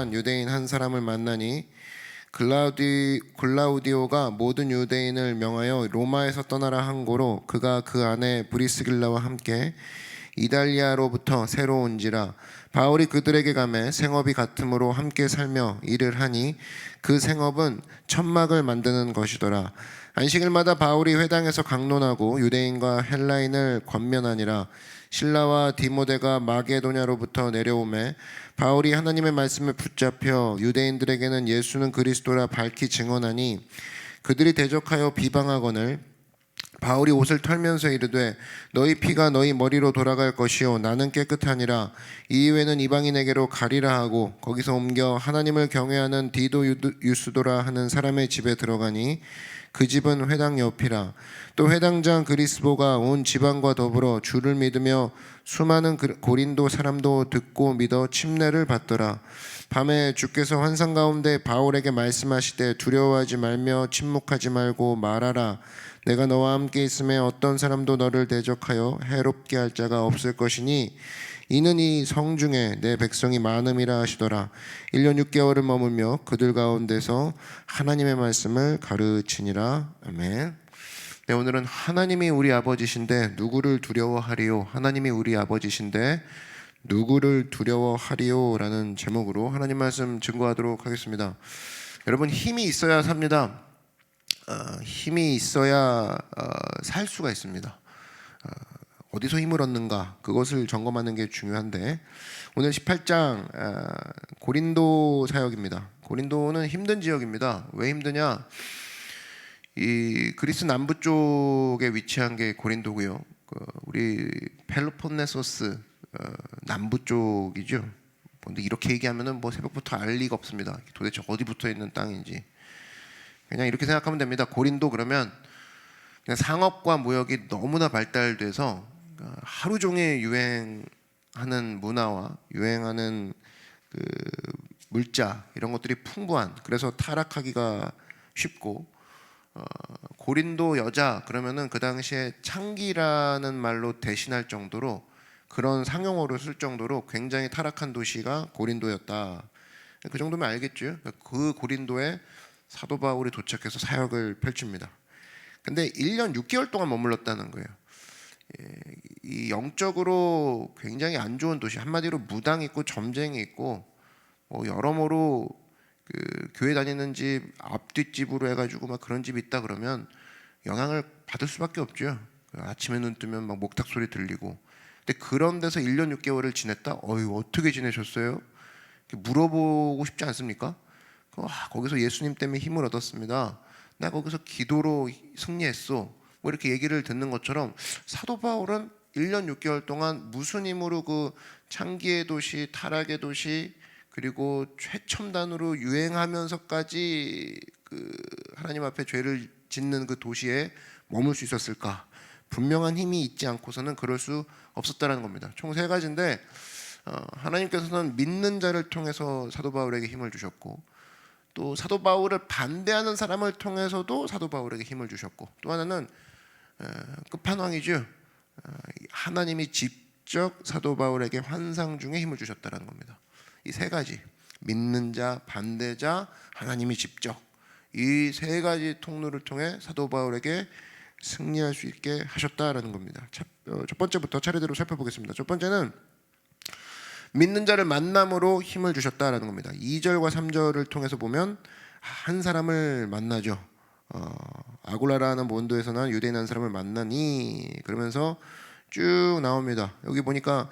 난 유대인 한 사람을 만나니 글라우디오가 모든 유대인을 명하여 로마에서 떠나라 한 고로 그가 그 안에 브리스길라와 함께 이달리아로부터 새로 온지라. 바울이 그들에게 가매 생업이 같음으로 함께 살며 일을 하니 그 생업은 천막을 만드는 것이더라. 안식일마다 바울이 회당에서 강론하고 유대인과 헬라인을 권면하니라. 실라와 디모데가 마게도냐로부터 내려오매 바울이 하나님의 말씀을 붙잡혀 유대인들에게는 예수는 그리스도라 밝히 증언하니 그들이 대적하여 비방하거늘 바울이 옷을 털면서 이르되 너희 피가 너희 머리로 돌아갈 것이요 나는 깨끗하니라. 이후에는 이방인에게로 가리라 하고 거기서 옮겨 하나님을 경외하는 디도 유스도라 하는 사람의 집에 들어가니 그 집은 회당 옆이라. 또 회당장 그리스보가 온 지방과 더불어 주를 믿으며 수많은 고린도 사람도 듣고 믿어 침례를 받더라. 밤에 주께서 환상 가운데 바울에게 말씀하시되 두려워하지 말며 침묵하지 말고 말하라. 내가 너와 함께 있음에 어떤 사람도 너를 대적하여 해롭게 할 자가 없을 것이니 이는 이 성중에 내 백성이 많음이라 하시더라. 1년 6개월을 머물며 그들 가운데서 하나님의 말씀을 가르치니라. 아멘. 네, 오늘은 하나님이 우리 아버지신데 누구를 두려워하리요? 하나님이 우리 아버지신데 누구를 두려워하리요? 라는 제목으로 하나님 말씀 증거하도록 하겠습니다. 여러분, 힘이 있어야 삽니다. 힘이 있어야 살 수가 있습니다. 어디서 힘을 얻는가, 그것을 점검하는 게 중요한데, 오늘 18장 고린도 사역입니다. 고린도는 힘든 지역입니다. 왜 힘드냐? 이 그리스 남부 쪽에 위치한 게 고린도고요. 우리 펠로폰네소스 남부 쪽이죠. 근데 이렇게 얘기하면은 뭐 새벽부터 알 리가 없습니다. 도대체 어디 붙어 있는 땅인지. 그냥 이렇게 생각하면 됩니다. 고린도 그러면 그냥 상업과 무역이 너무나 발달돼서 하루 종일 유행하는 문화와 유행하는 그 물자 이런 것들이 풍부한, 그래서 타락하기가 쉽고, 고린도 여자 그러면은 그 당시에 창기라는 말로 대신할 정도로, 그런 상용어로 쓸 정도로 굉장히 타락한 도시가 고린도였다. 그 정도면 알겠죠. 그 고린도에 사도 바울이 도착해서 사역을 펼칩니다. 근데 1년 6개월 동안 머물렀다는 거예요. 이 영적으로 굉장히 안 좋은 도시, 한마디로 무당 있고 점쟁이 있고 뭐 여러모로 그 교회 다니는 집 앞뒷집으로 해가지고 막 그런 집이 있다 그러면 영향을 받을 수밖에 없죠. 아침에 눈 뜨면 막 목탁 소리 들리고. 근데 그런 데서 1년 6개월을 지냈다? 어떻게 지내셨어요? 물어보고 싶지 않습니까? 거기서 예수님 때문에 힘을 얻었습니다. 나 거기서 기도로 승리했어. 뭐 이렇게 얘기를 듣는 것처럼 사도 바울은 1년 6개월 동안 무슨 힘으로 그 창기의 도시, 타락의 도시, 그리고 최첨단으로 유행하면서까지 그 하나님 앞에 죄를 짓는 그 도시에 머물 수 있었을까? 분명한 힘이 있지 않고서는 그럴 수 없었다는 겁니다. 총 3가지인데 하나님께서는 믿는 자를 통해서 사도 바울에게 힘을 주셨고, 또 사도 바울을 반대하는 사람을 통해서도 사도 바울에게 힘을 주셨고, 또 하나는 끝판왕이죠. 하나님이 직접 사도 바울에게 환상 중에 힘을 주셨다는 겁니다. 이 3가지, 믿는 자, 반대자, 하나님이 직접, 이 3가지 통로를 통해 사도 바울에게 승리할 수 있게 하셨다라는 겁니다. 첫 번째부터 차례대로 살펴보겠습니다. 첫 번째는 믿는 자를 만남으로 힘을 주셨다라는 겁니다. 2절과 3절을 통해서 보면 한 사람을 만나죠. 아굴라라는 몬도에서 난 유대인 한 사람을 만나니, 그러면서 쭉 나옵니다. 여기 보니까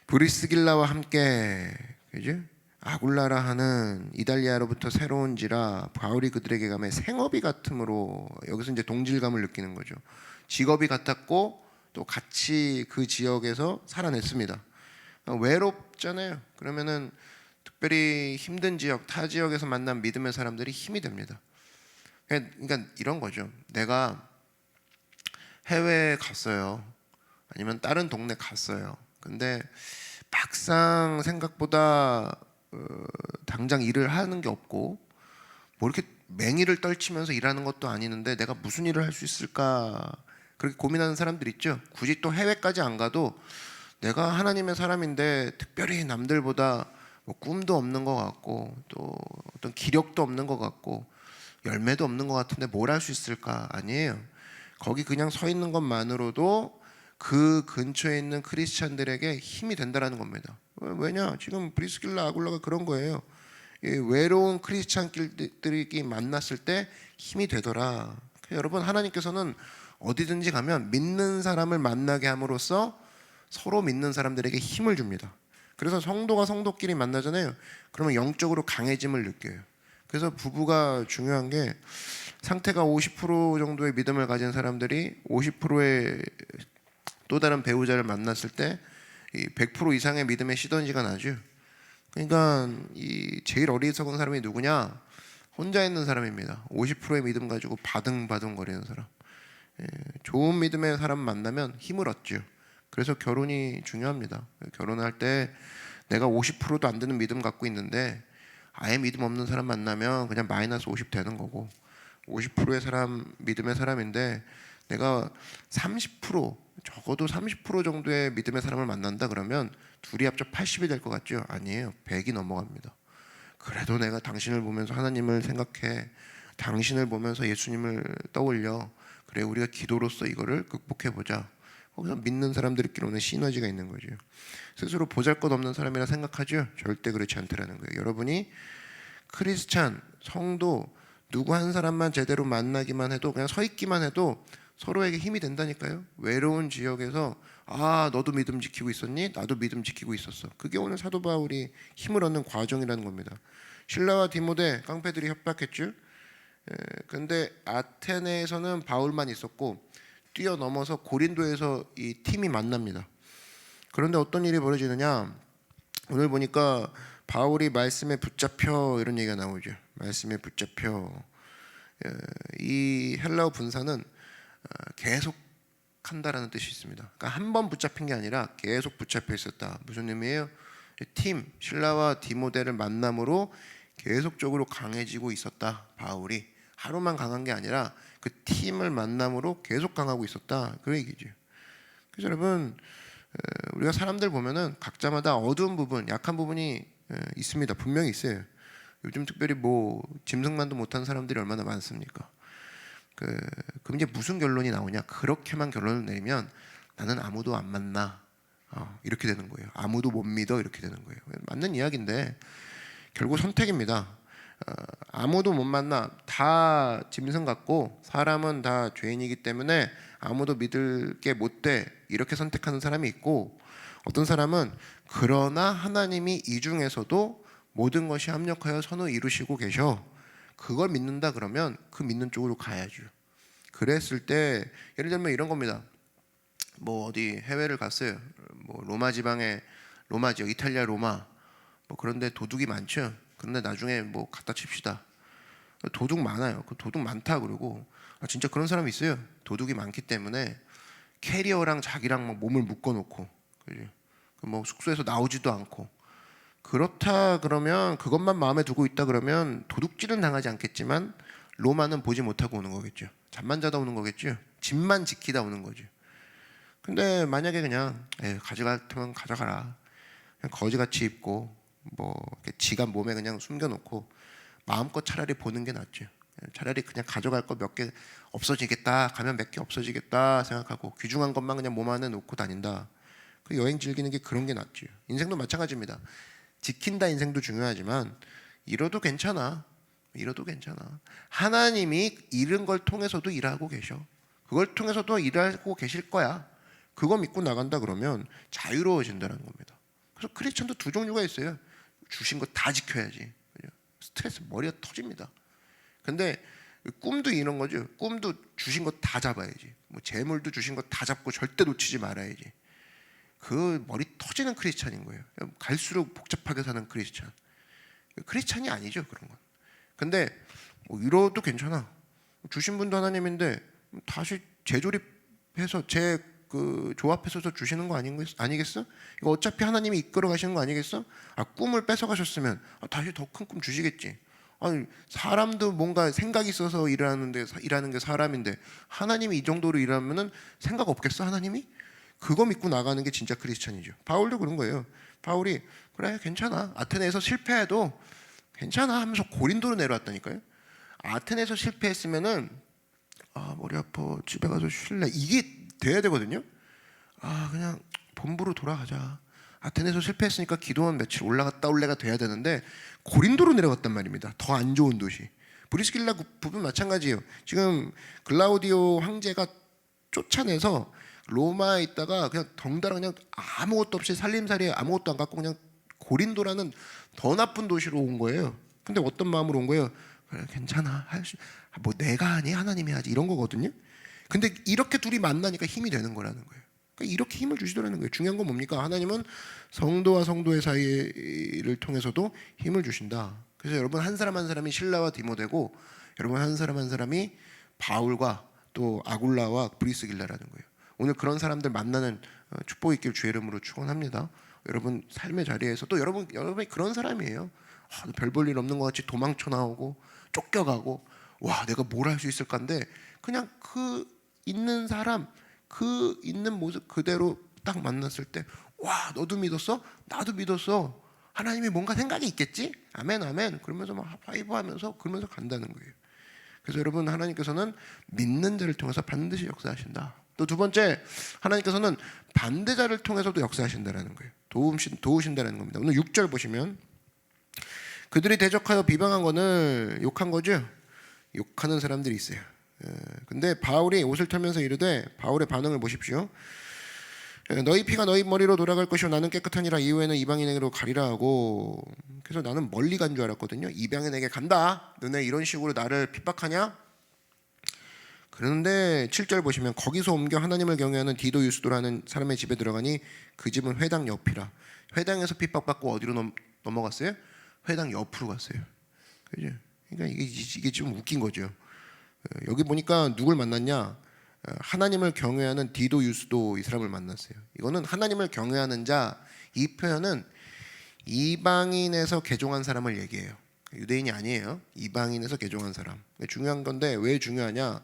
브리스길라와 함께, 그죠? 아굴라라 하는 이달리아로부터 새로운지라 바울이 그들에게 가매 생업이 같음으로, 여기서 이제 동질감을 느끼는 거죠. 직업이 같았고 또 같이 그 지역에서 살아냈습니다. 외롭잖아요. 그러면은 특별히 힘든 지역, 타 지역에서 만난 믿음의 사람들이 힘이 됩니다. 그러니까 이런 거죠. 내가 해외에 갔어요. 아니면 다른 동네 갔어요. 근데 막상 생각보다 당장 일을 하는 게 없고, 뭐 이렇게 맹위를 떨치면서 일하는 것도 아니는데 내가 무슨 일을 할 수 있을까, 그렇게 고민하는 사람들 있죠. 굳이 또 해외까지 안 가도 내가 하나님의 사람인데 특별히 남들보다 뭐 꿈도 없는 것 같고 또 어떤 기력도 없는 것 같고 열매도 없는 것 같은데 뭘 할 수 있을까? 아니에요. 거기 그냥 서 있는 것만으로도 그 근처에 있는 크리스찬들에게 힘이 된다라는 겁니다. 왜냐? 지금 브리스길라 아굴라가 그런 거예요. 이 외로운 크리스찬끼리 만났을 때 힘이 되더라. 여러분, 하나님께서는 어디든지 가면 믿는 사람을 만나게 함으로써 서로 믿는 사람들에게 힘을 줍니다. 그래서 성도가 성도끼리 만나잖아요. 그러면 영적으로 강해짐을 느껴요. 그래서 부부가 중요한 게 상태가 50% 정도의 믿음을 가진 사람들이 50%의 또 다른 배우자를 만났을 때 100% 이상의 믿음의 시너지가 나죠. 그러니까 이 제일 어리석은 사람이 누구냐? 혼자 있는 사람입니다. 50%의 믿음 가지고 바등바등 거리는 사람. 좋은 믿음의 사람 만나면 힘을 얻죠. 그래서 결혼이 중요합니다. 결혼할 때 내가 50%도 안 되는 믿음 갖고 있는데 아예 믿음 없는 사람 만나면 그냥 마이너스 50 되는 거고, 50%의 사람 믿음의 사람인데 내가 30% 적어도 30% 정도의 믿음의 사람을 만난다 그러면 둘이 합쳐 80이 될 것 같죠? 아니에요. 100이 넘어갑니다. 그래도 내가 당신을 보면서 하나님을 생각해, 당신을 보면서 예수님을 떠올려, 그래 우리가 기도로서 이거를 극복해보자. 거기서 믿는 사람들끼리 오는 시너지가 있는 거죠. 스스로 보잘것없는 사람이라 생각하죠? 절대 그렇지 않다라는 거예요. 여러분이 크리스찬, 성도 누구 한 사람만 제대로 만나기만 해도, 그냥 서 있기만 해도 서로에게 힘이 된다니까요. 외로운 지역에서 아 너도 믿음 지키고 있었니? 나도 믿음 지키고 있었어. 그게 오늘 사도 바울이 힘을 얻는 과정이라는 겁니다. 실라와 디모데 깡패들이 협박했죠. 근데 아테네에서는 바울만 있었고 뛰어넘어서 고린도에서 이 팀이 만납니다. 그런데 어떤 일이 벌어지느냐? 오늘 보니까 바울이 말씀에 붙잡혀 이런 얘기가 나오죠. 말씀에 붙잡혀. 이 헬라어 분사는 계속 한다라는 뜻이 있습니다. 그러니까 한 번 붙잡힌 게 아니라 계속 붙잡혀 있었다. 무슨 의미예요? 팀 실라와 디모데를 만남으로 계속적으로 강해지고 있었다. 바울이 하루만 강한 게 아니라 그 팀을 만남으로 계속 강하고 있었다. 그 얘기죠. 그래서 여러분, 우리가 사람들 보면은 각자마다 어두운 부분, 약한 부분이 있습니다. 분명히 있어요. 요즘 특별히 뭐 짐승만도 못한 사람들이 얼마나 많습니까? 그럼 이제 무슨 결론이 나오냐? 그렇게만 결론을 내리면 나는 아무도 안 만나. 이렇게 되는 거예요. 아무도 못 믿어. 이렇게 되는 거예요. 맞는 이야기인데 결국 선택입니다. 아무도 못 만나. 다 짐승 같고 사람은 다 죄인이기 때문에 아무도 믿을 게 못 돼. 이렇게 선택하는 사람이 있고, 어떤 사람은 그러나 하나님이 이 중에서도 모든 것이 합력하여 선을 이루시고 계셔. 그걸 믿는다 그러면 그 믿는 쪽으로 가야죠. 그랬을 때 예를 들면 이런 겁니다. 뭐 어디 해외를 갔어요. 뭐 로마 지방에, 로마 지역, 이탈리아 로마. 뭐 그런데 도둑이 많죠. 그런데 나중에 뭐 갖다 칩시다. 도둑 많아요. 그 도둑 많다 그러고 진짜 그런 사람이 있어요. 도둑이 많기 때문에 캐리어랑 자기랑 막 몸을 묶어놓고, 뭐 숙소에서 나오지도 않고. 그렇다 그러면, 그것만 마음에 두고 있다 그러면 도둑질은 당하지 않겠지만 로마는 보지 못하고 오는 거겠죠. 잠만 자다 오는 거겠죠. 집만 지키다 오는 거죠. 근데 만약에 그냥 가져갈 테면 가져가라, 그냥 거지같이 입고 뭐 지갑 몸에 그냥 숨겨놓고 마음껏 차라리 보는 게 낫죠. 차라리 그냥 가져갈 거 몇 개 없어지겠다, 가면 몇 개 없어지겠다 생각하고 귀중한 것만 그냥 몸 안에 놓고 다닌다. 그 여행 즐기는 게 그런 게 낫죠. 인생도 마찬가지입니다. 지킨다 인생도 중요하지만 잃어도 괜찮아. 잃어도 괜찮아. 하나님이 잃은 걸 통해서도 일하고 계셔. 그걸 통해서도 일하고 계실 거야. 그거 믿고 나간다 그러면 자유로워진다는 겁니다. 그래서 크리스천도 두 종류가 있어요. 주신 거 다 지켜야지. 스트레스 머리가 터집니다. 근데 꿈도 이런 거죠. 꿈도 주신 거 다 잡아야지. 뭐 재물도 주신 거 다 잡고 절대 놓치지 말아야지. 그 머리 터지는 크리스찬인 거예요. 갈수록 복잡하게 사는 크리스찬. 크리스찬이 아니죠, 그런 건. 근데 뭐 이러도 괜찮아. 주신 분도 하나님인데 다시 재조립해서 그 조합해서 주시는 거 아니겠어? 이거 어차피 하나님이 이끌어 가시는 거 아니겠어? 꿈을 뺏어 가셨으면 다시 더 큰 꿈 주시겠지. 아니, 사람도 뭔가 생각이 있어서 일하는 게 사람인데 하나님이 이 정도로 일하면은 생각 없겠어, 하나님이? 그거 믿고 나가는 게 진짜 크리스천이죠. 바울도 그런 거예요. 바울이 그래 괜찮아, 아테네에서 실패해도 괜찮아 하면서 고린도로 내려왔다니까요. 아테네에서 실패했으면은 머리 아파 집에 가서 쉴래 이게 돼야 되거든요. 그냥 본부로 돌아가자. 아테네에서 실패했으니까 기도원 며칠 올라갔다 올래가 돼야 되는데 고린도로 내려갔단 말입니다. 더 안 좋은 도시. 브리스길라 부분 마찬가지예요. 지금 글라우디오 황제가 쫓아내서 로마에 있다가 그냥 덩달아 그냥 아무것도 없이 살림살이에 아무것도 안 갖고 그냥 고린도라는 더 나쁜 도시로 온 거예요. 근데 어떤 마음으로 온 거예요? 그래, 괜찮아, 뭐 내가 하니 하나님이 하지 이런 거거든요. 근데 이렇게 둘이 만나니까 힘이 되는 거라는 거예요. 그러니까 이렇게 힘을 주시더라는 거예요. 중요한 건 뭡니까? 하나님은 성도와 성도의 사이를 통해서도 힘을 주신다. 그래서 여러분 한 사람 한 사람이 실라와 디모데고, 여러분 한 사람 한 사람이 바울과 또 아굴라와 브리스길라라는 거예요. 오늘 그런 사람들 만나는 축복이 있길 주의 이름으로 축원합니다. 여러분 삶의 자리에서 또 여러분이 그런 사람이에요. 별 볼 일 없는 것 같이 도망쳐 나오고 쫓겨가고 와 내가 뭘 할 수 있을까인데 그냥 그 있는 사람 그 있는 모습 그대로 딱 만났을 때 와 너도 믿었어? 나도 믿었어. 하나님이 뭔가 생각이 있겠지? 아멘 아멘 그러면서 막 하이브 하면서 그러면서 간다는 거예요. 그래서 여러분 하나님께서는 믿는 자를 통해서 반드시 역사하신다. 또 두 번째 하나님께서는 반대자를 통해서도 역사하신다라는 거예요. 도우신다라는 겁니다. 오늘 6절 보시면 그들이 대적하여 비방한 거는 욕한 거죠. 욕하는 사람들이 있어요. 근데 바울이 옷을 털면서 이르되 바울의 반응을 보십시오. 너희 피가 너희 머리로 돌아갈 것이요 나는 깨끗하니라 이후에는 이방인에게로 가리라 하고. 그래서 나는 멀리 간 줄 알았거든요. 이방인에게 간다. 너네 이런 식으로 나를 핍박하냐? 그런데 7절 보시면 거기서 옮겨 하나님을 경외하는 디도 유스도라는 사람의 집에 들어가니 그 집은 회당 옆이라. 회당에서 핍박받고 어디로 넘어갔어요? 회당 옆으로 갔어요. 그죠? 그러니까 이게 좀 웃긴 거죠. 여기 보니까 누굴 만났냐? 하나님을 경외하는 디도 유스도 이 사람을 만났어요. 이거는 하나님을 경외하는 자, 이 표현은 이방인에서 개종한 사람을 얘기해요. 유대인이 아니에요. 이방인에서 개종한 사람. 중요한 건데 왜 중요하냐?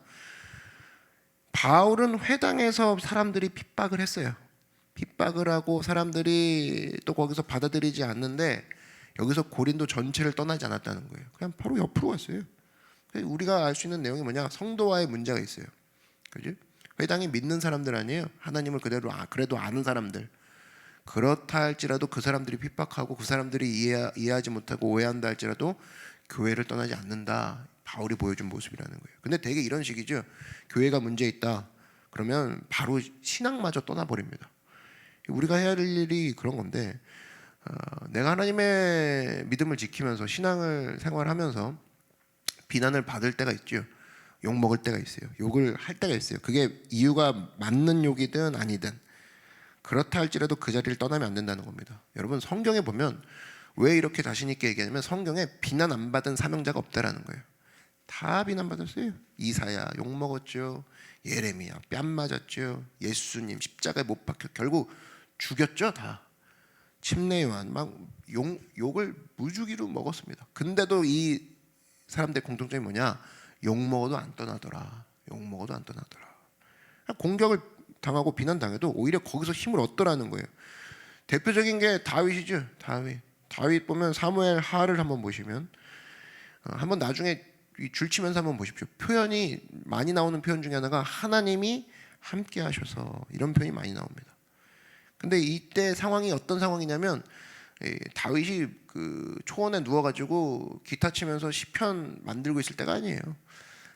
바울은 회당에서 사람들이 핍박을 했어요. 핍박을 하고 사람들이 또 거기서 받아들이지 않는데 여기서 고린도 전체를 떠나지 않았다는 거예요. 그냥 바로 옆으로 갔어요. 우리가 알 수 있는 내용이 뭐냐? 성도와의 문제가 있어요. 그죠? 회당이 믿는 사람들 아니에요. 하나님을 그래도 아는 사람들. 그렇다 할지라도 그 사람들이 핍박하고 그 사람들이 이해하지 못하고 오해한다 할지라도 교회를 떠나지 않는다. 바울이 보여준 모습이라는 거예요. 근데 되게 이런 식이죠. 교회가 문제 있다. 그러면 바로 신앙마저 떠나버립니다. 우리가 해야 할 일이 그런 건데 내가 하나님의 믿음을 지키면서 신앙을 생활하면서 비난을 받을 때가 있죠. 욕 먹을 때가 있어요. 욕을 할 때가 있어요. 그게 이유가 맞는 욕이든 아니든 그렇다 할지라도 그 자리를 떠나면 안 된다는 겁니다. 여러분 성경에 보면 왜 이렇게 자신 있게 얘기하냐면 성경에 비난 안 받은 사명자가 없다라는 거예요. 다 비난받았어요. 이사야 욕 먹었죠. 예레미야 뺨 맞았죠. 예수님 십자가에 못 박혀 결국 죽였죠. 다 침례 요한 막 욕을 무주기로 먹었습니다. 근데도 이 사람들의 공통점이 뭐냐? 욕 먹어도 안 떠나더라. 욕 먹어도 안 떠나더라. 공격을 당하고 비난당해도 오히려 거기서 힘을 얻더라는 거예요. 대표적인 게 다윗이죠. 다윗 보면 사무엘 하를 한번 보시면 한번 나중에 줄치면서 한번 보십시오. 표현이 많이 나오는 표현 중에 하나가 하나님이 함께 하셔서 이런 표현이 많이 나옵니다. 근데 이때 상황이 어떤 상황이냐면 다윗이 그 초원에 누워가지고 기타 치면서 시편 만들고 있을 때가 아니에요.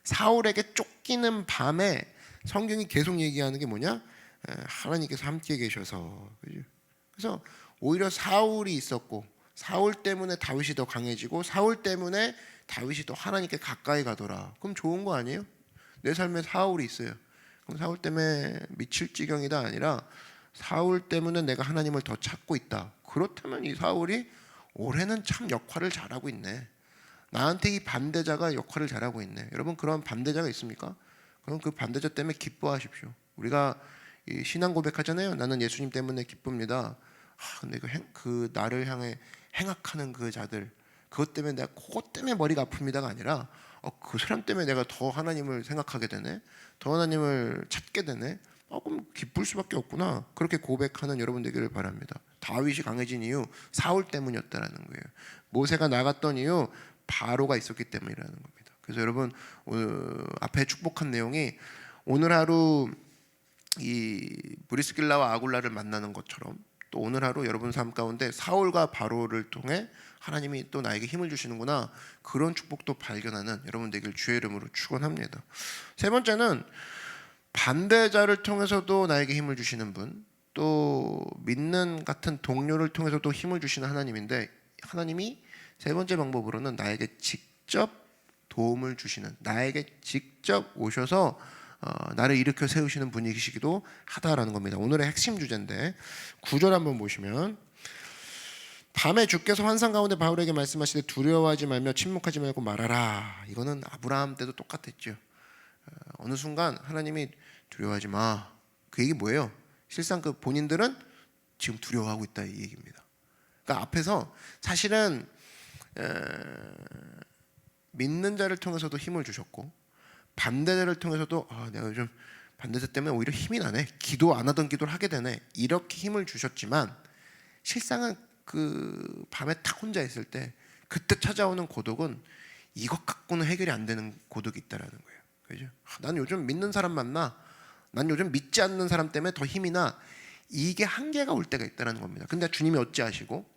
사울에게 쫓기는 밤에 성경이 계속 얘기하는 게 뭐냐? 하나님께서 함께 계셔서. 그래서 오히려 사울이 있었고 사울 때문에 다윗이 더 강해지고 사울 때문에 다윗이 더 하나님께 가까이 가더라. 그럼 좋은 거 아니에요? 내 삶에 사울이 있어요. 그럼 사울 때문에 미칠 지경이다 아니라 사울 때문에 내가 하나님을 더 찾고 있다. 그렇다면 이 사울이 올해는 참 역할을 잘하고 있네. 나한테 이 반대자가 역할을 잘하고 있네. 여러분 그런 반대자가 있습니까? 그럼 그 반대자 때문에 기뻐하십시오. 우리가 신앙 고백하잖아요. 나는 예수님 때문에 기쁩니다. 근데 그 나를 향해 행악하는 그 자들 그것 때문에 내가 그것 때문에 머리가 아픕니다가 아니라 그 사람 때문에 내가 더 하나님을 생각하게 되네. 더 하나님을 찾게 되네. 그럼 기쁠 수밖에 없구나. 그렇게 고백하는 여러분 되기를 바랍니다. 다윗이 강해진 이유 사울 때문이었다라는 거예요. 모세가 나갔던 이유 바로가 있었기 때문이라는 겁니다. 그래서 여러분 오늘 앞에 축복한 내용이 오늘 하루 이 브리스길라와 아굴라를 만나는 것처럼 또 오늘 하루 여러분 삶 가운데 사울과 바로를 통해 하나님이 또 나에게 힘을 주시는구나, 그런 축복도 발견하는 여러분 되길 주의 이름으로 축원합니다. 세 번째는 반대자를 통해서도 나에게 힘을 주시는 분, 또 믿는 같은 동료를 통해서도 힘을 주시는 하나님인데, 하나님이 세 번째 방법으로는 나에게 직접 도움을 주시는, 나에게 직접 오셔서 나를 일으켜 세우시는 분이시기도 하다라는 겁니다. 오늘의 핵심 주제인데 9절 한번 보시면, 밤에 주께서 환상 가운데 바울에게 말씀하시되 두려워하지 말며 침묵하지 말고 말하라. 이거는 아브라함 때도 똑같았죠. 어느 순간 하나님이 두려워하지 마. 그 얘기 뭐예요? 실상 그 본인들은 지금 두려워하고 있다 이 얘기입니다. 그러니까 앞에서 사실은 믿는 자를 통해서도 힘을 주셨고, 반대자를 통해서도 내가 요즘 반대자 때문에 오히려 힘이 나네, 기도 안 하던 기도를 하게 되네, 이렇게 힘을 주셨지만 실상은 그 밤에 딱 혼자 있을 때 그때 찾아오는 고독은 이것 갖고는 해결이 안 되는 고독이 있다라는 거예요. 그죠? 난 요즘 믿는 사람 만나, 난 요즘 믿지 않는 사람 때문에 더 힘이 나, 이게 한계가 올 때가 있다는 겁니다. 근데 주님이 어찌하시고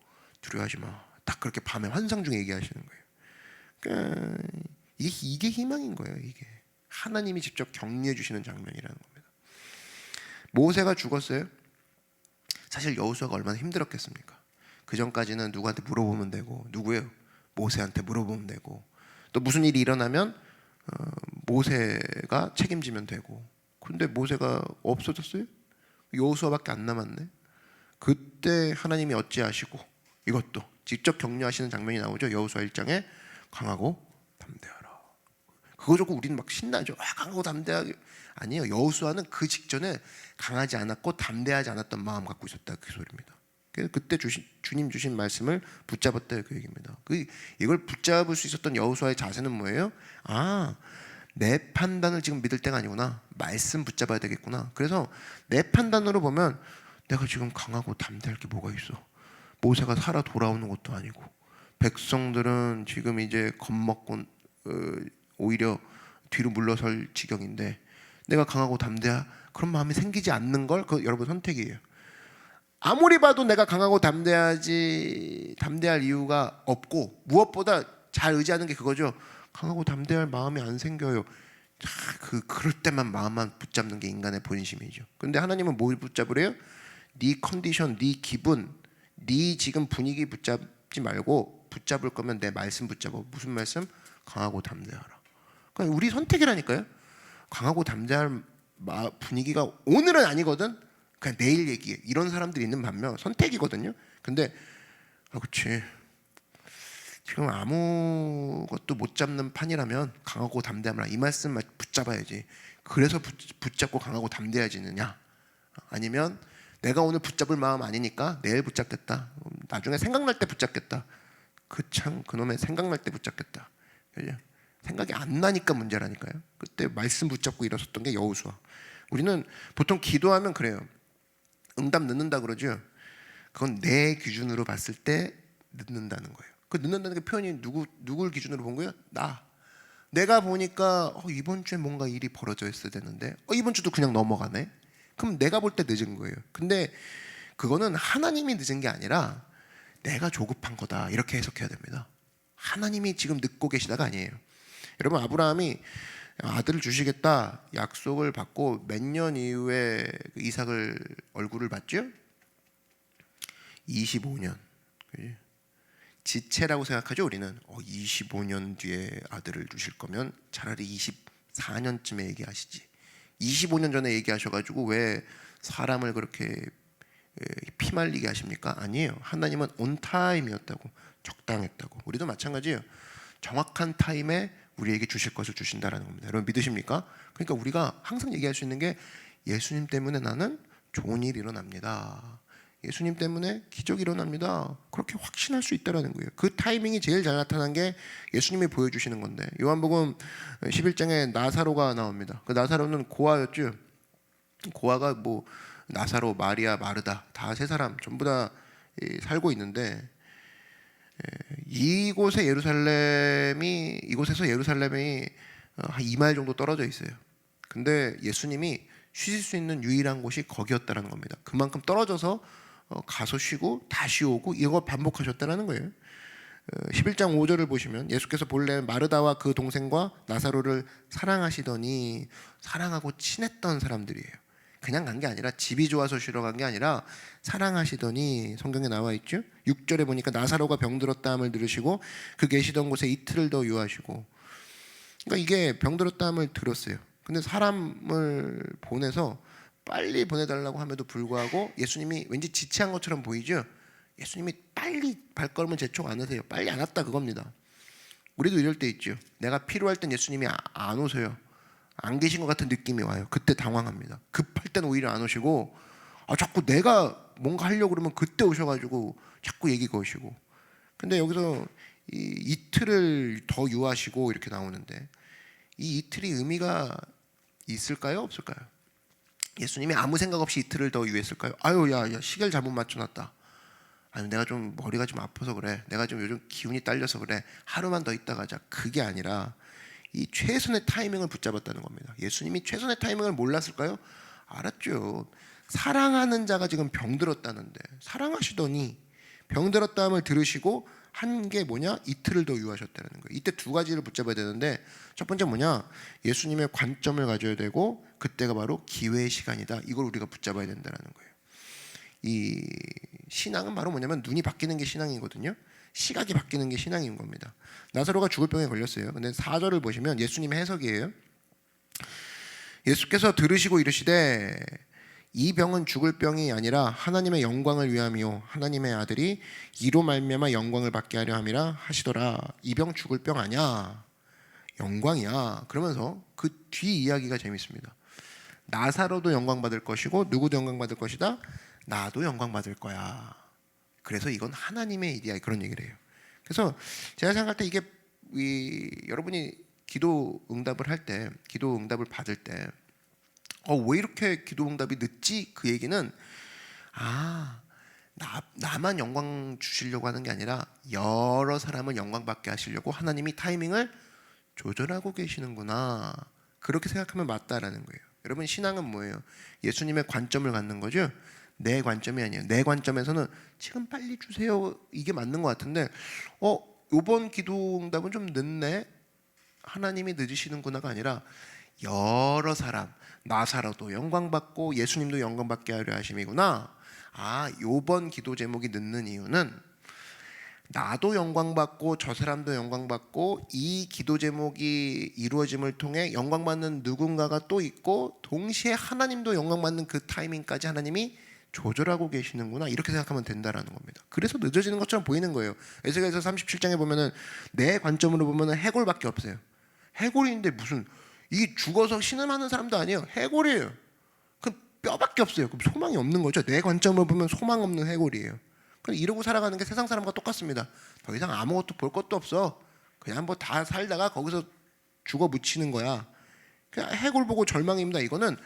두려워하지 마, 딱 그렇게 밤에 환상 중에 얘기하시는 거예요. 그러니까 이게 희망인 거예요. 이게 하나님이 직접 격려해 주시는 장면이라는 겁니다. 모세가 죽었어요. 사실 여호수아가 얼마나 힘들었겠습니까? 그 전까지는 누구한테 물어보면 되고, 누구예요? 모세한테 물어보면 되고, 또 무슨 일이 일어나면 모세가 책임지면 되고. 근데 모세가 없어졌어요. 여호수아밖에 안 남았네. 그때 하나님이 어찌하시고 이것도 직접 격려하시는 장면이 나오죠. 여호수아 1장에 강하고 담대하라. 그거 좋고 우리는 막 신나죠. 강하고 담대하게. 아니에요. 여호수아는 그 직전에 강하지 않았고 담대하지 않았던 마음 갖고 있었다, 그 소리입니다. 그때 주님 주신 말씀을 붙잡았다, 그 얘기입니다. 이걸 붙잡을 수 있었던 여호수아의 자세는 뭐예요? 내 판단을 지금 믿을 때가 아니구나, 말씀 붙잡아야 되겠구나. 그래서 내 판단으로 보면 내가 지금 강하고 담대할 게 뭐가 있어? 모세가 살아 돌아오는 것도 아니고, 백성들은 지금 이제 겁먹고 오히려 뒤로 물러설 지경인데 내가 강하고 담대하, 그런 마음이 생기지 않는 걸, 그 여러분 선택이에요. 아무리 봐도 내가 강하고 담대할 이유가 없고, 무엇보다 잘 의지하는 게 그거죠. 강하고 담대할 마음이 안 생겨요. 그럴 때만 마음만 붙잡는 게 인간의 본심이죠. 근데 하나님은 뭘 붙잡으래요? 네 컨디션, 네 기분, 네 지금 분위기 붙잡지 말고, 붙잡을 거면 내 말씀 붙잡아. 무슨 말씀? 강하고 담대하라. 그러니까 우리 선택이라니까요. 강하고 담대할 분위기가 오늘은 아니거든, 그냥 내일 얘기해. 이런 사람들이 있는 반면 선택이거든요. 근데 그렇지, 지금 아무것도 못 잡는 판이라면 강하고 담대하라, 이 말씀 붙잡아야지. 그래서 붙잡고 강하고 담대해지느냐? 아니면 내가 오늘 붙잡을 마음 아니니까 내일 붙잡겠다, 나중에 생각날 때 붙잡겠다. 그놈의 생각날 때 붙잡겠다. 그죠? 생각이 안 나니까 문제라니까요. 그때 말씀 붙잡고 일어섰던 게 여호수아. 우리는 보통 기도하면 그래요. 응답 늦는다 그러죠. 그건 내 기준으로 봤을 때 늦는다는 거예요. 그 늦는다는 게 표현이 누굴 기준으로 본 거예요? 내가 보니까 이번 주에 뭔가 일이 벌어져 있어야 되는데 이번 주도 그냥 넘어가네. 그럼 내가 볼 때 늦은 거예요. 근데 그거는 하나님이 늦은 게 아니라 내가 조급한 거다, 이렇게 해석해야 됩니다. 하나님이 지금 늦고 계시다가 아니에요. 여러분, 아브라함이 아들을 주시겠다 약속을 받고 몇 년 이후에 이삭을 얼굴을 봤죠? 25년. 지체라고 생각하죠 우리는. 25년 뒤에 아들을 주실 거면 차라리 24년쯤에 얘기하시지, 25년 전에 얘기하셔가지고 왜 사람을 그렇게 피말리게 하십니까? 아니에요. 하나님은 온 타임이었다고, 적당했다고. 우리도 마찬가지예요. 정확한 타임에 우리에게 주실 것을 주신다라는 겁니다. 여러분 믿으십니까? 그러니까 우리가 항상 얘기할 수 있는 게, 예수님 때문에 나는 좋은 일이 일어납니다, 예수님 때문에 기적이 일어납니다, 그렇게 확신할 수 있다는 거예요. 그 타이밍이 제일 잘 나타난 게 예수님이 보여주시는 건데, 요한복음 11장에 나사로가 나옵니다. 그 나사로는 고아였죠. 고아가 뭐 나사로, 마리아, 마르다 다 세 사람 전부 다 살고 있는데 이곳에서 예루살렘이 한 2마일 정도 떨어져 있어요. 근데 예수님이 쉬실 수 있는 유일한 곳이 거기였다는 겁니다. 그만큼 떨어져서 가서 쉬고 다시 오고 이거 반복하셨다는 거예요. 11장 5절을 보시면 예수께서 본래 마르다와 그 동생과 나사로를 사랑하시더니, 사랑하고 친했던 사람들이에요. 그냥 간 게 아니라, 집이 좋아서 쉬러 간 게 아니라 사랑하시더니, 성경에 나와 있죠. 6절에 보니까 나사로가 병들었다함을 들으시고 그 계시던 곳에 이틀을 더 유하시고. 그러니까 이게 병들었다함을 들었어요. 근데 사람을 보내서 빨리 보내달라고 함에도 불구하고 예수님이 왠지 지체한 것처럼 보이죠. 예수님이 빨리 발걸음을 재촉 안 하세요. 빨리 안 왔다 그겁니다. 우리도 이럴 때 있죠. 내가 필요할 땐 예수님이 안 오세요. 안 계신 것 같은 느낌이 와요. 그때 당황합니다. 급할 때는 오히려 안 오시고, 자꾸 내가 뭔가 하려고 그러면 그때 오셔가지고 자꾸 얘기 거시고. 근데 여기서 이틀을 더 유하시고 이렇게 나오는데, 이 이틀이 의미가 있을까요? 없을까요? 예수님이 아무 생각 없이 이틀을 더 유했을까요? 야, 시계를 잘못 맞춰놨다. 아니, 내가 좀 머리가 좀 아파서 그래. 내가 좀 요즘 기운이 딸려서 그래. 하루만 더 있다 가자. 그게 아니라 이 최선의 타이밍을 붙잡았다는 겁니다. 예수님이 최선의 타이밍을 몰랐을까요? 알았죠. 사랑하는 자가 지금 병들었다는데, 사랑하시더니 병들었다함을 들으시고 한 게 뭐냐? 이틀을 더 유하셨다는 거예요. 이때 두 가지를 붙잡아야 되는데, 첫 번째 뭐냐? 예수님의 관점을 가져야 되고, 그때가 바로 기회의 시간이다. 이걸 우리가 붙잡아야 된다는 거예요. 이 신앙은 바로 뭐냐면 눈이 바뀌는 게 신앙이거든요. 시각이 바뀌는 게 신앙인 겁니다. 나사로가 죽을 병에 걸렸어요. 근데 4절을 보시면 예수님의 해석이에요. 예수께서 들으시고 이르시되 이 병은 죽을 병이 아니라 하나님의 영광을 위함이요 하나님의 아들이 이로 말미암아 영광을 받게 하려 함이라 하시더라. 이 병 죽을 병 아니야, 영광이야. 그러면서 그 뒤 이야기가 재밌습니다. 나사로도 영광 받을 것이고 누구도 영광 받을 것이다. 나도 영광 받을 거야. 그래서 이건 하나님의 일이야. 그런 얘기를 해요. 그래서 제가 생각할 때 이게 여러분이 기도 응답을 할 때, 기도 응답을 받을 때 왜 이렇게 기도 응답이 늦지? 그 얘기는 나만 영광 주시려고 하는 게 아니라 여러 사람을 영광 받게 하시려고 하나님이 타이밍을 조절하고 계시는구나. 그렇게 생각하면 맞다라는 거예요. 여러분, 신앙은 뭐예요? 예수님의 관점을 갖는 거죠. 내 관점이 아니에요. 내 관점에서는 지금 빨리 주세요, 이게 맞는 것 같은데 이번 기도 응답은 좀 늦네, 하나님이 늦으시는구나가 아니라 여러 사람, 나사로도 영광받고 예수님도 영광받게 하려 하심이구나. 요번 기도 제목이 늦는 이유는 나도 영광받고 저 사람도 영광받고 이 기도 제목이 이루어짐을 통해 영광받는 누군가가 또 있고 동시에 하나님도 영광받는 그 타이밍까지 하나님이 조절하고 계시는구나, 이렇게 생각하면 된다라는 겁니다. 그래서 늦어지는 것처럼 보이는 거예요. 에스겔서 37장에 보면은 내 관점으로 보면은 해골밖에 없어요. 해골인데 무슨, 이 죽어서 신음하는 사람도 아니에요. 해골이에요. 그 뼈밖에 없어요. 그럼 소망이 없는 거죠. 내 관점으로 보면 소망 없는 해골이에요. 그럼 이러고 살아가는 게 세상 사람과 똑같습니다. 더 이상 아무것도 볼 것도 없어. 그냥 뭐 다 살다가 거기서 죽어 묻히는 거야. 그냥 해골 보고 절망입니다. 이거는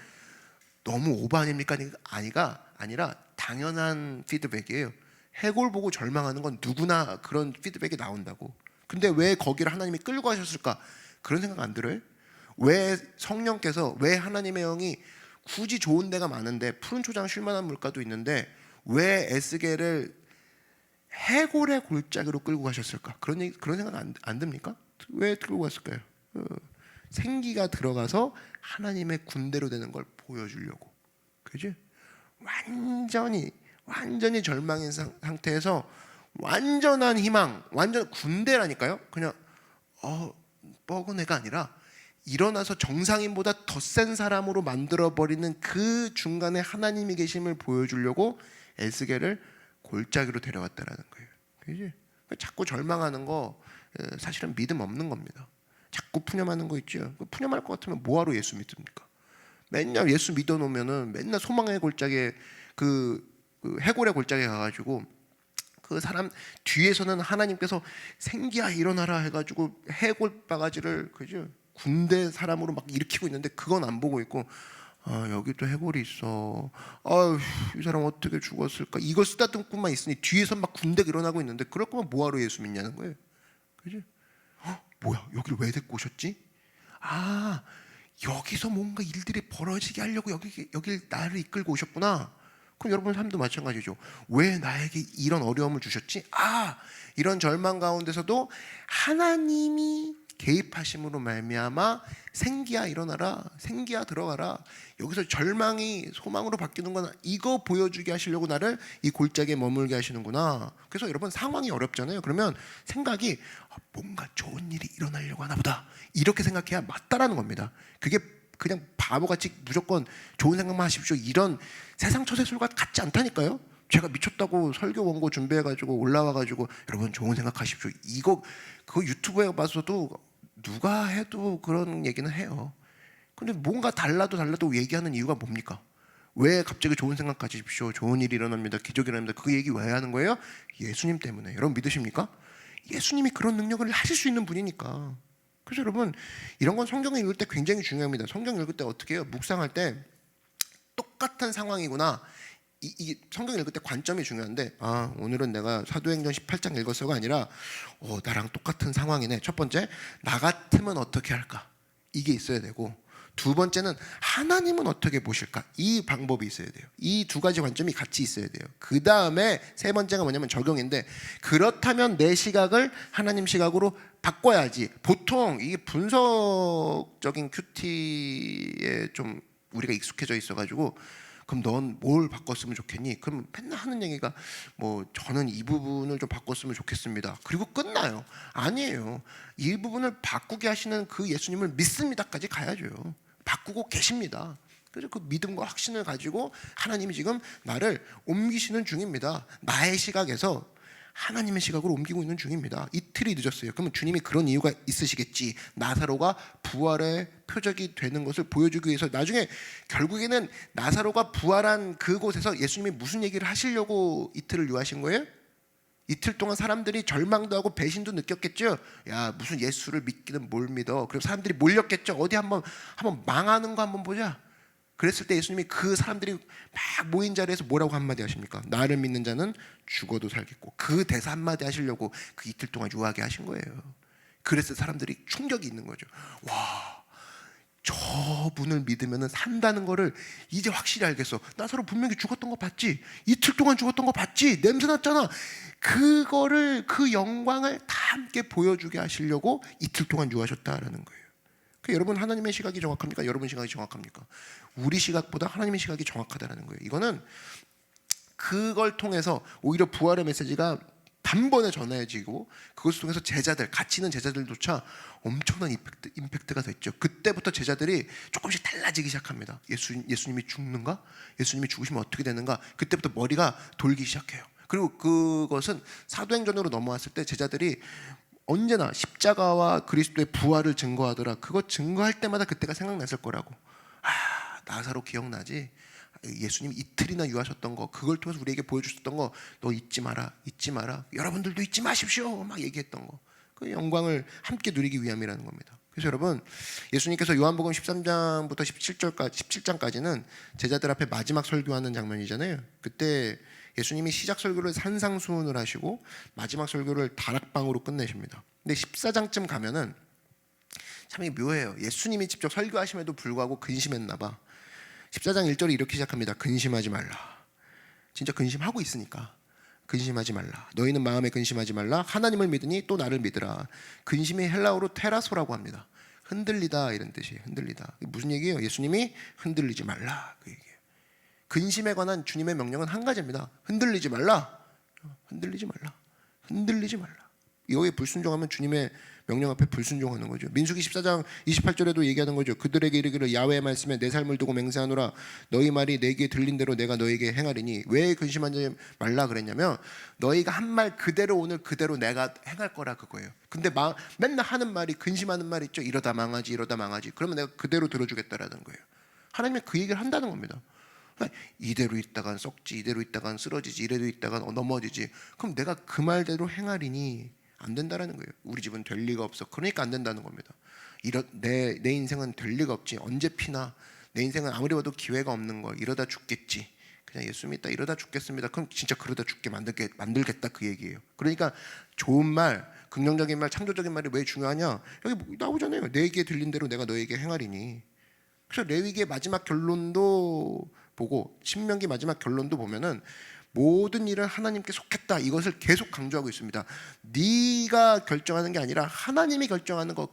너무 오버 아닙니까? 아니라 당연한 피드백이에요. 해골 보고 절망하는 건 누구나 그런 피드백이 나온다고. 근데 왜 거기를 하나님이 끌고 가셨을까? 그런 생각 안 들어요? 왜 성령께서, 왜 하나님의 영이 굳이 좋은 데가 많은데 푸른 초장 쉴만한 물가도 있는데 왜 에스겔을 해골의 골짜기로 끌고 가셨을까? 그런 생각 안 듭니까? 왜 끌고 갔을까요? 생기가 들어가서 하나님의 군대로 되는 걸 보여주려고. 그지? 완전히 절망인 상태에서 완전한 희망, 완전 군대라니까요. 그냥 뻐근 애가 아니라 일어나서 정상인보다 더 센 사람으로 만들어버리는 그 중간에 하나님이 계심을 보여주려고 에스겔을 골짜기로 데려갔다라는 거예요. 그지? 자꾸 절망하는 거 사실은 믿음 없는 겁니다. 자꾸 푸념하는 거 있죠. 푸념할 것 같으면 뭐하러 예수 믿습니까? 맨날 예수 믿어놓으면은 맨날 소망의 골짜기에 그 해골의 골짜기에 가가지고 그 사람 뒤에서는 하나님께서 생기야 일어나라 해가지고 해골 바가지를, 그죠? 군대 사람으로 막 일으키고 있는데 그건 안 보고 있고 아, 여기 또 해골이 있어. 아휴, 이 사람 어떻게 죽었을까? 이거 쓰다듬고만 있으니 뒤에서 막 군대가 일어나고 있는데 그럴 거면 뭐하러 예수 믿냐는 거예요. 그지? 뭐야, 여기를 왜 데리고 오셨지? 아, 여기서 뭔가 일들이 벌어지게 하려고 여길 나를 이끌고 오셨구나. 그럼 여러분 삶도 마찬가지죠. 왜 나에게 이런 어려움을 주셨지? 아, 이런 절망 가운데서도 하나님이 개입하심으로 말미암아 생기야 일어나라, 생기야 들어가라. 여기서 절망이 소망으로 바뀌는구나. 이거 보여주게 하시려고 나를 이 골짜기에 머물게 하시는구나. 그래서 여러분 상황이 어렵잖아요. 그러면 생각이 뭔가 좋은 일이 일어나려고 하나 보다, 이렇게 생각해야 맞다라는 겁니다. 그게 그냥 바보같이 무조건 좋은 생각만 하십시오, 이런 세상 처세술과 같지 않다니까요. 제가 미쳤다고 설교 원고 준비해가지고 올라와가지고 여러분 좋은 생각하십시오, 이거 그거 유튜브에 봐서도 누가 해도 그런 얘기는 해요. 근데 뭔가 달라도 얘기하는 이유가 뭡니까? 왜 갑자기 좋은 생각 가지십시오, 좋은 일이 일어납니다, 기적이 일어납니다, 그 얘기 왜 하는 거예요? 예수님 때문에. 여러분 믿으십니까? 예수님이 그런 능력을 하실 수 있는 분이니까. 그래서 여러분 이런 건 성경을 읽을 때 굉장히 중요합니다. 성경 읽을 때 어떻게 해요? 묵상할 때 똑같은 상황이구나, 이 성경 읽을 때 관점이 중요한데, 아, 오늘은 내가 사도행전 18장 읽었어가 아니라 나랑 똑같은 상황이네. 첫 번째, 나 같으면 어떻게 할까? 이게 있어야 되고, 두 번째는 하나님은 어떻게 보실까? 이 방법이 있어야 돼요. 이 두 가지 관점이 같이 있어야 돼요. 그 다음에 세 번째가 뭐냐면 적용인데, 그렇다면 내 시각을 하나님 시각으로 바꿔야지. 보통 이게 분석적인 큐티에 좀 우리가 익숙해져 있어가지고, 그럼 넌 뭘 바꿨으면 좋겠니? 그럼 맨날 하는 얘기가 뭐 저는 이 부분을 좀 바꿨으면 좋겠습니다. 그리고 끝나요. 아니에요. 이 부분을 바꾸게 하시는 그 예수님을 믿습니다까지 가야죠. 바꾸고 계십니다. 그래서 그 믿음과 확신을 가지고 하나님이 지금 나를 옮기시는 중입니다. 나의 시각에서 하나님의 시각으로 옮기고 있는 중입니다. 이틀이 늦었어요. 그러면 주님이 그런 이유가 있으시겠지. 나사로가 부활의 표적이 되는 것을 보여주기 위해서. 나중에 결국에는 나사로가 부활한 그곳에서 예수님이 무슨 얘기를 하시려고 이틀을 요하신 거예요? 이틀 동안 사람들이 절망도 하고 배신도 느꼈겠죠. 야, 무슨 예수를 믿기는 뭘 믿어. 그리고 사람들이 몰렸겠죠. 어디 한번 망하는 거 한번 보자. 그랬을 때 예수님이 그 사람들이 막 모인 자리에서 뭐라고 한마디 하십니까? 나를 믿는 자는 죽어도 살겠고. 그 대사 한마디 하시려고 그 이틀 동안 유하게 하신 거예요. 그래서 사람들이 충격이 있는 거죠. 와, 저분을 믿으면 산다는 거를 이제 확실히 알겠어. 나사로 분명히 죽었던 거 봤지? 이틀 동안 죽었던 거 봤지? 냄새 났잖아. 그거를, 그 영광을 다 함께 보여주게 하시려고 이틀 동안 유하셨다라는 거예요. 여러분 하나님의 시각이 정확합니까? 여러분 시각이 정확합니까? 우리 시각보다 하나님의 시각이 정확하다는 거예요. 이거는 그걸 통해서 오히려 부활의 메시지가 단번에 전해지고, 그것을 통해서 제자들, 같이 있는 제자들조차 엄청난 임팩트가 됐죠. 그때부터 제자들이 조금씩 달라지기 시작합니다. 예수님이 죽는가? 예수님이 죽으시면 어떻게 되는가? 그때부터 머리가 돌기 시작해요. 그리고 그것은 사도행전으로 넘어왔을 때 제자들이 언제나 십자가와 그리스도의 부활을 증거하더라. 그거 증거할 때마다 그때가 생각났을 거라고. 아, 나사로 기억나지? 예수님이 이틀이나 유하셨던 거, 그걸 통해서 우리에게 보여주셨던 거, 너 잊지 마라, 잊지 마라. 여러분들도 잊지 마십시오. 막 얘기했던 거. 그 영광을 함께 누리기 위함이라는 겁니다. 그래서 여러분, 예수님께서 요한복음 13장부터 17장까지는 제자들 앞에 마지막 설교하는 장면이잖아요. 그때 예수님이 시작 설교를 산상수훈을 하시고 마지막 설교를 다락방으로 끝내십니다. 근데 14장쯤 가면은 참 이게 묘해요. 예수님이 직접 설교하심에도 불구하고 근심했나 봐. 14장 1절이 이렇게 시작합니다. 근심하지 말라. 진짜 근심하고 있으니까 근심하지 말라. 너희는 마음에 근심하지 말라. 하나님을 믿으니 또 나를 믿으라. 근심이 헬라어로 테라소라고 합니다. 흔들리다 이런 뜻이에요. 흔들리다. 무슨 얘기예요? 예수님이 흔들리지 말라 그 얘기예요. 근심에 관한 주님의 명령은 한 가지입니다. 흔들리지 말라. 흔들리지 말라. 흔들리지 말라. 여기에 불순종하면 주님의 명령 앞에 불순종하는 거죠. 민수기 14장 28절에도 얘기하는 거죠. 그들에게 이르기를 야훼의 말씀에 내 삶을 두고 맹세하노라. 너희 말이 내게 들린 대로 내가 너에게 행하리니. 왜 근심하지 말라 그랬냐면 너희가 한 말 그대로 오늘 그대로 내가 행할 거라 그거예요. 근데 맨날 하는 말이 근심하는 말 있죠. 이러다 망하지 이러다 망하지. 그러면 내가 그대로 들어주겠다라는 거예요. 하나님이 그 얘기를 한다는 겁니다. 이대로 있다간 썩지, 이대로 있다간 쓰러지지, 이대로 있다간 넘어지지. 그럼 내가 그 말대로 행하리니 안 된다라는 거예요. 우리 집은 될 리가 없어. 그러니까 안 된다는 겁니다. 내 인생은 될 리가 없지. 언제 피나 내 인생은 아무리 봐도 기회가 없는 거. 이러다 죽겠지. 그냥 예수 믿다 이러다 죽겠습니다. 그럼 진짜 그러다 죽게 만들겠다 그 얘기예요. 그러니까 좋은 말, 긍정적인 말, 창조적인 말이 왜 중요하냐? 여기 나오잖아요. 내게 들린 대로 내가 너에게 행하리니. 그래서 레위기의 마지막 결론도 보고 신명기 마지막 결론도 보면은 모든 일은 하나님께 속했다. 이것을 계속 강조하고 있습니다. 네가 결정하는 게 아니라 하나님이 결정하는 거.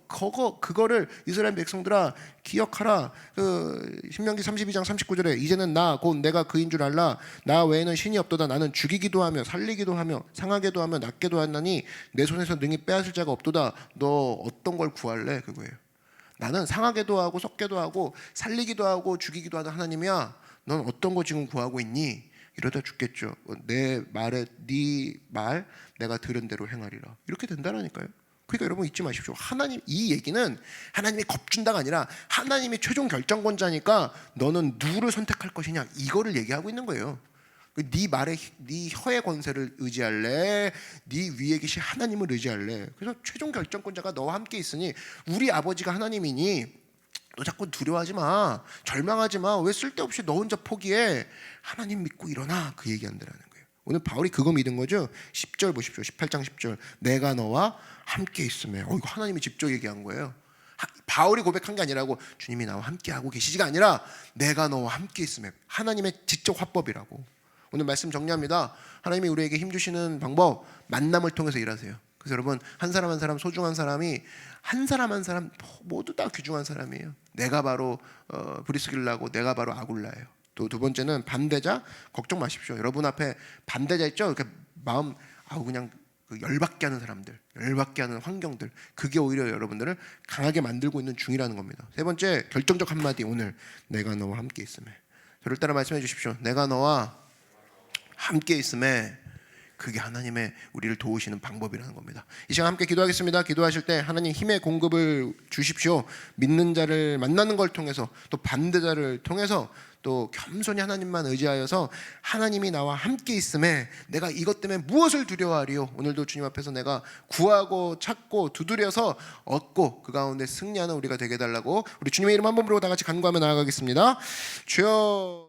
그거를 이스라엘 백성들아 기억하라. 그 신명기 32장 39절에 이제는 나 곧 내가 그인 줄 알라. 나 외에는 신이 없도다. 나는 죽이기도 하며 살리기도 하며 상하게도 하며 낫게도 하나니 내 손에서 능히 빼앗을 자가 없도다. 너 어떤 걸 구할래? 그거예요. 나는 상하게도 하고 썩게도 하고 살리기도 하고 죽이기도 하는 하나님이야. 넌 어떤 거 지금 구하고 있니? 이러다 죽겠죠. 내 말에 네 말 내가 들은 대로 행하리라. 이렇게 된다라니까요. 그러니까 여러분 잊지 마십시오. 하나님, 이 얘기는 하나님이 겁준다가 아니라 하나님이 최종 결정권자니까 너는 누구를 선택할 것이냐 이거를 얘기하고 있는 거예요. 네 말에 네 혀의 권세를 의지할래? 네 위에 계신 하나님을 의지할래? 그래서 최종 결정권자가 너와 함께 있으니 우리 아버지가 하나님이니 너 자꾸 두려워하지 마. 절망하지 마. 왜 쓸데없이 너 혼자 포기해? 하나님 믿고 일어나. 그 얘기한다는 거예요. 오늘 바울이 그거 믿은 거죠. 10절 보십시오. 18장 10절. 내가 너와 함께 있음에. 이거 하나님이 직접 얘기한 거예요. 바울이 고백한 게 아니라고 주님이 나와 함께 하고 계시지가 아니라 내가 너와 함께 있음에. 하나님의 지적 화법이라고. 오늘 말씀 정리합니다. 하나님이 우리에게 힘 주시는 방법 만남을 통해서 일하세요. 그래서 여러분 한 사람 한 사람 소중한 사람이 한 사람 한 사람 모두 다 귀중한 사람이에요. 내가 바로 브리스길라고 내가 바로 아굴라예요. 또 두 번째는 반대자. 걱정 마십시오. 여러분 앞에 반대자 있죠? 그러니까 마음 그냥 그 열받게 하는 사람들, 열받게 하는 환경들, 그게 오히려 여러분들을 강하게 만들고 있는 중이라는 겁니다. 세 번째 결정적 한마디. 오늘 내가 너와 함께 있음에. 저를 따라 말씀해 주십시오. 내가 너와 함께 있음에. 그게 하나님의 우리를 도우시는 방법이라는 겁니다. 이 시간 함께 기도하겠습니다. 기도하실 때 하나님 힘의 공급을 주십시오. 믿는 자를 만나는 걸 통해서 또 반대자를 통해서 또 겸손히 하나님만 의지하여서 하나님이 나와 함께 있음에 내가 이것 때문에 무엇을 두려워하리요? 오늘도 주님 앞에서 내가 구하고 찾고 두드려서 얻고 그 가운데 승리하는 우리가 되게 해달라고 우리 주님의 이름 한 번 부르고 다 같이 간구하며 나아가겠습니다. 주여.